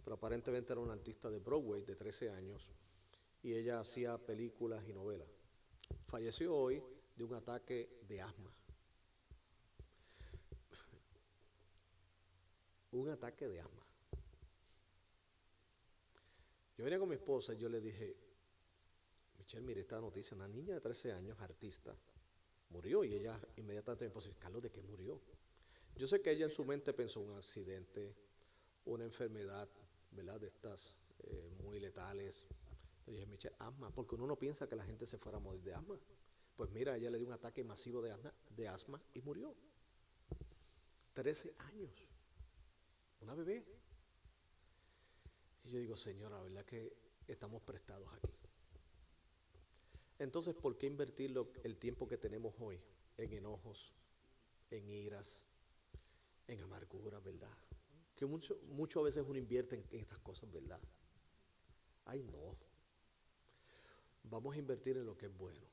Pero aparentemente era una artista de Broadway de 13 años y ella hacía películas y novelas. Falleció hoy de un ataque de asma. Un ataque de asma. Yo venía con mi esposa y yo le dije, Michelle, mire esta noticia, una niña de 13 años, artista, murió. Y ella inmediatamente me puso, Carlos, ¿de qué murió? Yo sé que ella en su mente pensó un accidente, una enfermedad, ¿verdad? De estas muy letales. Le dije, Michelle, asma, porque uno no piensa que la gente se fuera a morir de asma. Pues mira, ella le dio un ataque masivo de asma y murió. 13 años. Una bebé. Y yo digo, Señor, la verdad que estamos prestados aquí. Entonces, ¿por qué invertir el tiempo que tenemos hoy en enojos, en iras, en amargura, ¿verdad? Que mucho a veces uno invierte en estas cosas, ¿verdad? Ay, no. Vamos a invertir en lo que es bueno.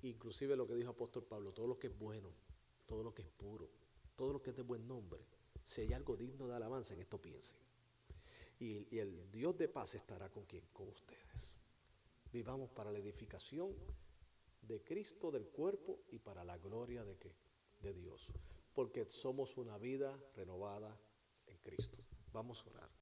Inclusive lo que dijo apóstol Pablo, todo lo que es bueno, todo lo que es puro, todo lo que es de buen nombre. Si hay algo digno de alabanza, en esto piensen. Y el Dios de paz estará con quién, con ustedes. Vivamos para la edificación de Cristo, del cuerpo, y para la gloria de ¿qué? De Dios. Porque somos una vida renovada en Cristo. Vamos a orar.